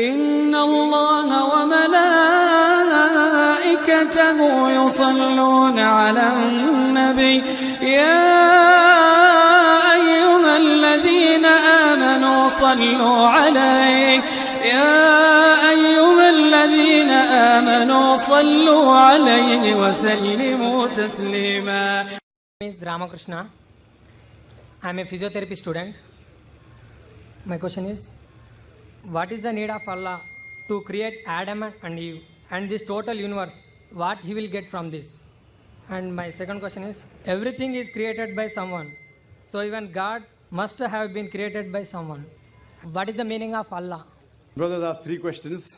إن الله وملائكته يصلون على النبي يا أيها الذين آمنوا صلوا عليه يا أيها الذين آمنوا صلوا عليه وسلموا تسليما. My name is Ramakrishna. I am a physiotherapy student. My question is, what is the need of Allah to create Adam and Eve and this total universe? What he will get from this? And my second question is, everything is created by someone. So even God must have been created by someone. What is the meaning of Allah? Brothers asked three questions.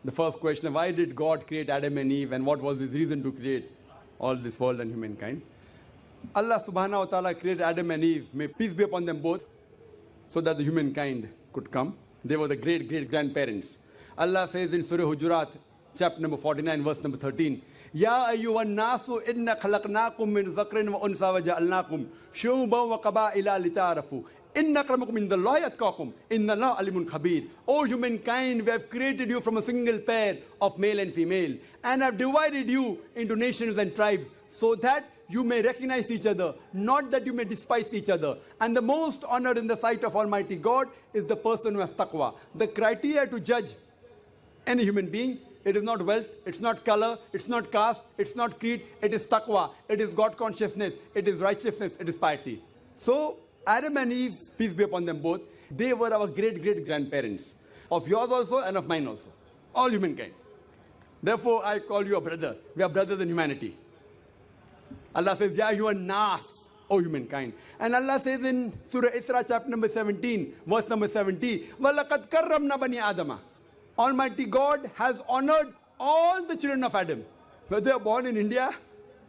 The first question, why did God create Adam and Eve and what was his reason to create all this world and humankind? Allah subhanahu wa ta'ala created Adam and Eve, may peace be upon them both, so that the humankind could come. They were the great-great-grandparents. Allah says in Surah Hujurat, chapter number 49, verse number 13, Ya ayyuhan nasu inna khalaqnakum min zakrin wa unsa wa ja'alnakum shu'uban wa qaba'ila lita'arafu. Inna akramakum indallahi atqakum. Innallaha alimun khabir. O humankind, we have created you from a single pair of male and female and have divided you into nations and tribes so that you may recognize each other, not that you may despise each other. And the most honored in the sight of Almighty God is the person who has taqwa. The criteria to judge any human being, it is not wealth, it's not color, it's not caste, it's not creed, it is taqwa, it is God consciousness, it is righteousness, it is piety. So Adam and Eve, peace be upon them both, they were our great-great-grandparents, of yours also and of mine also, all humankind. Therefore I call you a brother. We are brothers in humanity. Allah says, Ya you are nas, O humankind. And Allah says in Surah Isra chapter number 17, verse number 70, وَلَقَدْ كَرَّمْنَا بَنِي آدَمَ. Almighty God has honored all the children of Adam. Whether they are born in India,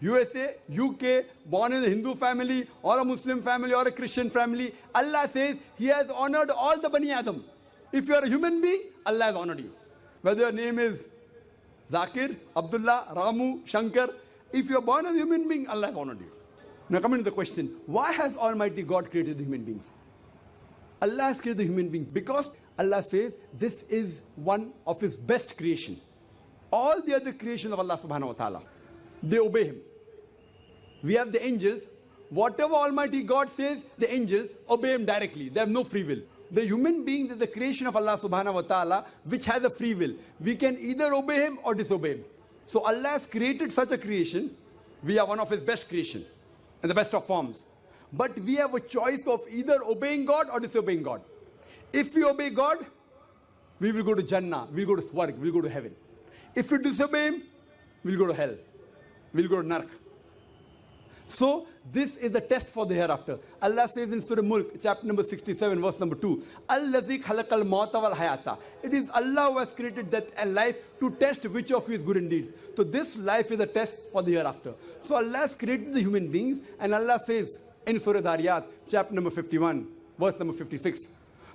USA, UK, born in a Hindu family, or a Muslim family, or a Christian family, Allah says He has honored all the Bani Adam. If you are a human being, Allah has honored you. Whether your name is Zakir, Abdullah, Ramu, Shankar, if you are born as a human being, Allah has honored you. Now coming to the question, why has Almighty God created the human beings? Allah has created the human beings because Allah says this is one of His best creation. All the other creation of Allah subhanahu wa ta'ala, they obey Him. We have the angels. Whatever Almighty God says, the angels obey Him directly. They have no free will. The human being is the creation of Allah subhanahu wa ta'ala, which has a free will. We can either obey Him or disobey Him. So Allah has created such a creation. We are one of His best creation in the best of forms. But we have a choice of either obeying God or disobeying God. If we obey God, we will go to Jannah, we will go to Swarg, we will go to heaven. If we disobey Him, we will go to hell, we will go to Nark. So this is a test for the hereafter. Allah says in Surah Mulk, chapter number 67, verse number 2, Allazi khalaqal mauta wal hayata. It is Allah who has created death and life to test which of you is good in deeds. So this life is a test for the hereafter. So Allah has created the human beings, and Allah says in Surah Dhariyat, chapter number 51, verse number 56,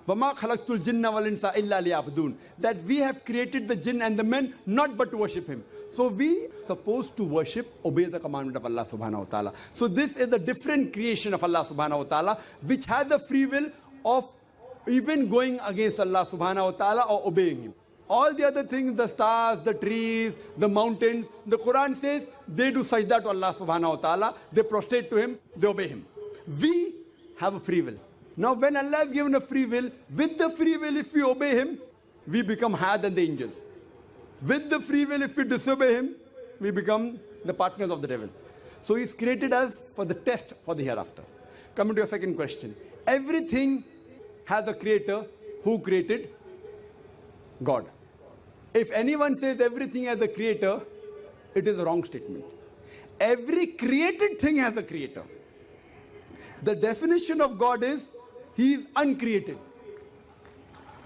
وَمَا خَلَقْتُ الْجِنَّ وَالْإِنسَ إِلَّا لِيَعْبُدُونَ. That we have created the jinn and the men not but to worship Him. So we are supposed to worship, obey the commandment of Allah subhanahu wa ta'ala. So this is the different creation of Allah subhanahu wa ta'ala, which has the free will of even going against Allah subhanahu wa ta'ala or obeying Him. All the other things, the stars, the trees, the mountains, the Quran says they do sajda to Allah subhanahu wa ta'ala, they prostrate to Him, they obey Him. We have a free will. Now when Allah has given a free will, with the free will if we obey Him, we become higher than the angels. With the free will if we disobey Him, we become the partners of the devil. So He's created us for the test for the hereafter. Coming to your second question. Everything has a creator. Who created? God. If anyone says everything has a creator, it is a wrong statement. Every created thing has a creator. The definition of God is He is uncreated.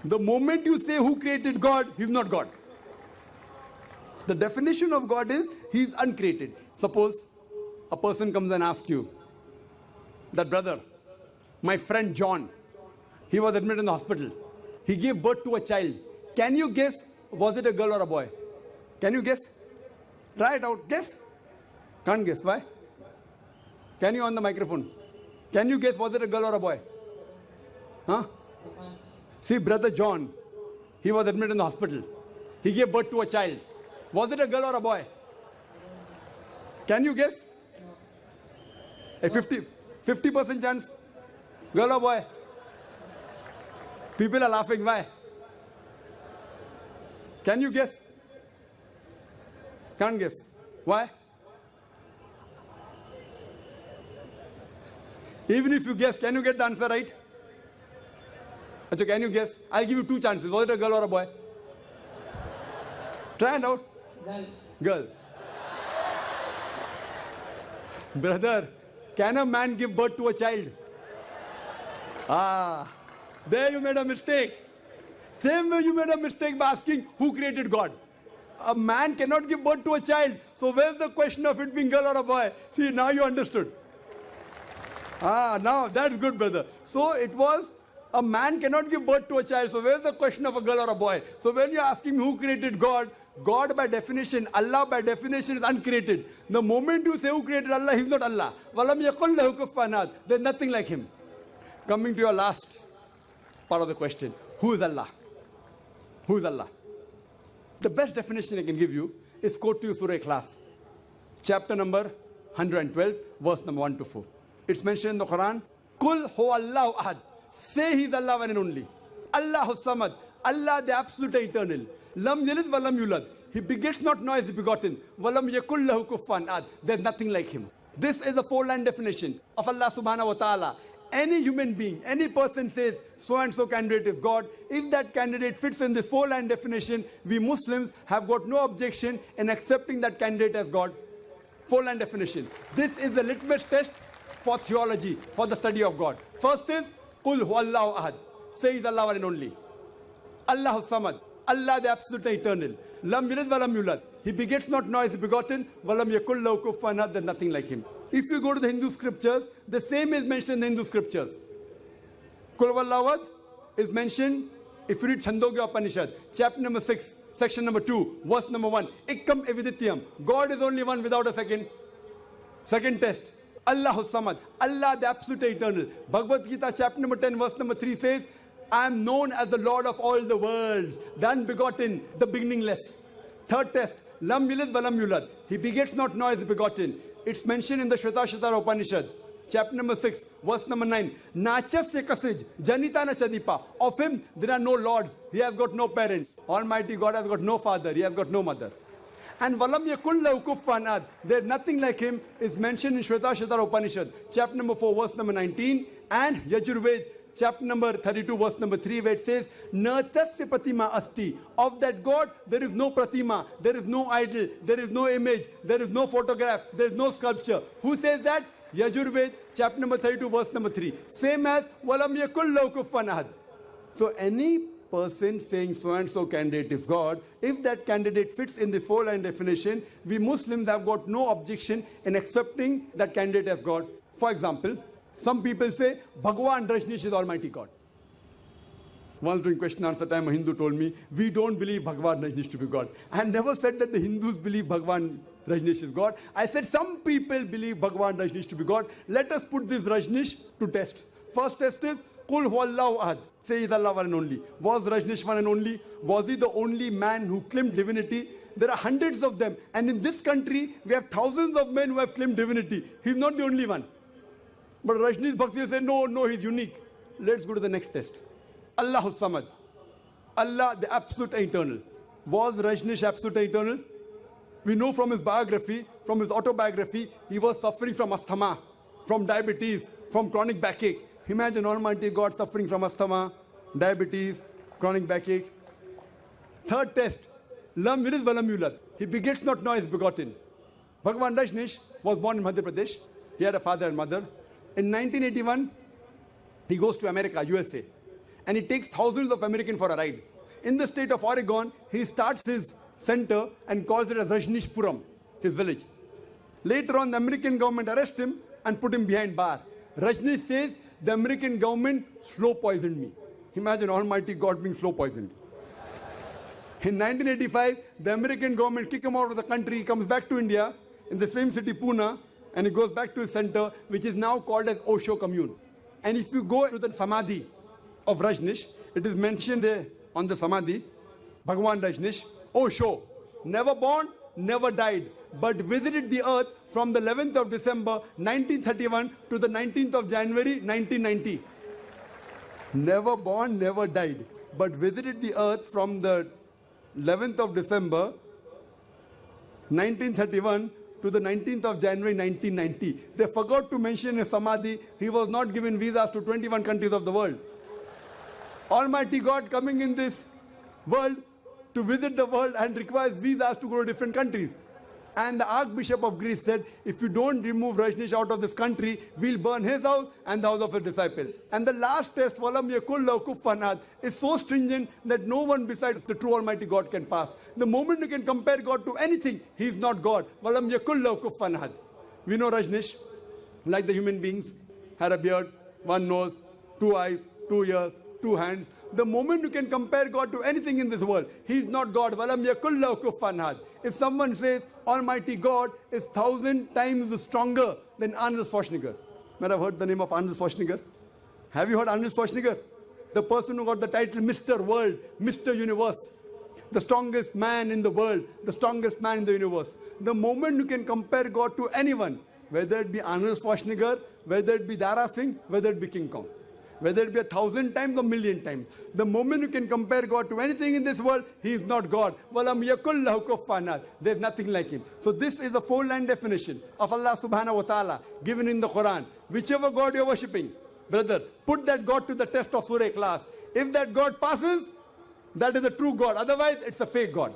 The moment you say who created God, He's not God. The definition of God is He is uncreated. Suppose a person comes and asks you that, brother, my friend John, he was admitted in the hospital. He gave birth to a child. Can you guess, was it a girl or a boy? Can you guess? Try it out. Guess. Can't guess. Why? Can you on the microphone? Can you guess, was it a girl or a boy? Huh? See, brother John, He was admitted in the hospital. He gave birth to a child. Was it a girl or a boy? Can you guess? A 50% chance? Girl or boy? People are laughing. Why? Can you guess? Can't guess. Why? Even if you guess, can you get the answer right? Achha, can you guess? I'll give you two chances. Was it a girl or a boy? Try it out. Girl. Brother, can a man give birth to a child? There you made a mistake. Same way you made a mistake by asking who created God. A man cannot give birth to a child. So where's the question of it being girl or a boy? See, now you understood. Now that's good, brother. So it was a man cannot give birth to a child. So where's the question of a girl or a boy? So when you're asking who created God, God by definition, Allah by definition is uncreated. The moment you say who created Allah, He's not Allah. Walam yakul lahu kufuwan ahad. There's nothing like Him. Coming to your last part of the question. Who is Allah? Who is Allah? The best definition I can give you is quote to you Surah Ikhlas. Chapter number 112, verse number 1 to 4. It's mentioned in the Quran. Kul huwallahu ahad. Say He's Allah one and only. Allahu samad. Allah the absolute eternal. Lam yalid wa lam yulad. He begets not nor is he begotten. Walam yakul lahu kufuwan ahad. There's nothing like Him. This is a four-line definition of Allah subhanahu wa ta'ala. Any human being, any person says so and so candidate is God. If that candidate fits in this four-line definition, we Muslims have got no objection in accepting that candidate as God. Four-line definition. This is the litmus test for theology, for the study of God. First is Qul huwallahu ahad. Say He's Allah one and only. Allahu samad. Allah the absolute eternal. Lam yalid wa lam yulad. He begets not nor is he begotten. Walam yakul lahu kufuwan ahad. There's nothing like Him. If you go to the Hindu scriptures, the same is mentioned in the Hindu scriptures. Kul huwallahu ahad is mentioned if you read Chandogya Upanishad, chapter number 6, section number 2, verse number 1. Ikkam evidityam. God is only one without a second. Second test. Allahu samad. Allah the absolute eternal. Bhagavad Gita chapter number 10, verse number 3 says, I am known as the Lord of all the worlds, the unbegotten, the beginningless. Third test. Lam yalid wa lam yulad. He begets not nor is begotten. It's mentioned in the Shvetashvatara Upanishad, chapter number 6, verse number 9. Nachasya kasij, janita na chadipa. Of Him there are no lords. He has got no parents. Almighty God has got no father. He has got no mother. And walam yakul lahu kufuwan ahad. There is nothing like Him is mentioned in Shvetashvatara Upanishad, chapter number 4, verse number 19. And Yajurved, chapter number 32, verse number 3, where it says, Na tasya pratima asti. Of that God, there is no pratima, there is no idol, there is no image, there is no photograph, there is no sculpture. Who says that? Yajurved, chapter number 32, verse number 3. Same as, Walam yakul lahu kufuwan ahad. So any person saying so and so candidate is God, if that candidate fits in this four-line definition, we Muslims have got no objection in accepting that candidate as God. For example, some people say, Bhagwan Rajneesh is Almighty God. Once during question answer time, a Hindu told me, we don't believe Bhagwan Rajneesh to be God. I had never said that the Hindus believe Bhagwan Rajneesh is God. I said some people believe Bhagwan Rajneesh to be God. Let us put this Rajneesh to test. First test is, Qul huwallahu ahad. Say He's Allah one and only. Was Rajneesh one and only? Was he the only man who claimed divinity? There are hundreds of them. And in this country, we have thousands of men who have claimed divinity. He's not the only one. But Rajneesh Bhaksi said, no, he's unique. Let's go to the next test. Allahu samad. Allah the absolute eternal. Was Rajneesh absolute eternal? We know from his biography, from his autobiography, he was suffering from asthma, from diabetes, from chronic backache. Imagine Almighty God suffering from asthma, diabetes, chronic backache. Third test. Lam yalid wa lam yulad. He begets not nor is begotten. Bhagwan Rajneesh was born in Madhya Pradesh. He had a father and mother. In 1981, he goes to America, USA, and he takes thousands of Americans for a ride. In the state of Oregon, he starts his center and calls it as Rajneeshpuram, his village. Later on, the American government arrests him and put him behind bar. Rajneesh says, the American government slow poisoned me. Imagine Almighty God being slow poisoned. In 1985, the American government kicked him out of the country. He comes back to India in the same city, Pune, and he goes back to his center, which is now called as Osho Commune. And if you go to the Samadhi of Rajneesh, it is mentioned there on the Samadhi, Bhagwan Rajneesh, Osho, never born, never died, but visited the earth from the 11th of December 1931 to the 19th of January 1990. Never born, never died, but visited the earth from the 11th of December 1931 to the 19th of January 1990. They forgot to mention in Samadhi, he was not given visas to 21 countries of the world. Almighty God coming in this world to visit the world and requires visas to go to different countries. And the Archbishop of Greece said, if you don't remove Rajneesh out of this country, we'll burn his house and the house of his disciples. And the last test, Walam yakul lahu kufuwan ahad, is so stringent that no one besides the true Almighty God can pass. The moment you can compare God to anything, he is not God. Walam yakul lahu kufuwan ahad. We know Rajneesh, like the human beings, had a beard, one nose, two eyes, 2 ears, 2 hands. The moment you can compare God to anything in this world, he is not God. Walam yakul lahu kufuwan ahad. If someone says Almighty God is 1,000 times stronger than Arnold Schwarzenegger. Might have heard the name of Arnold Schwarzenegger? Have you heard Arnold Schwarzenegger? The person who got the title Mr. World, Mr. Universe. The strongest man in the world, the strongest man in the universe. The moment you can compare God to anyone, whether it be Arnold Schwarzenegger, whether it be Dara Singh, whether it be King Kong, whether it be 1,000 times or 1,000,000 times. The moment you can compare God to anything in this world, he is not God. Walam yakul lahu kufuwan ahad. There is nothing like him. So this is a 4-line definition of Allah subhanahu wa ta'ala given in the Quran. Whichever God you are worshipping, brother, put that God to the test of Surah Ikhlas. If that God passes, that is the true God. Otherwise, it's a fake God.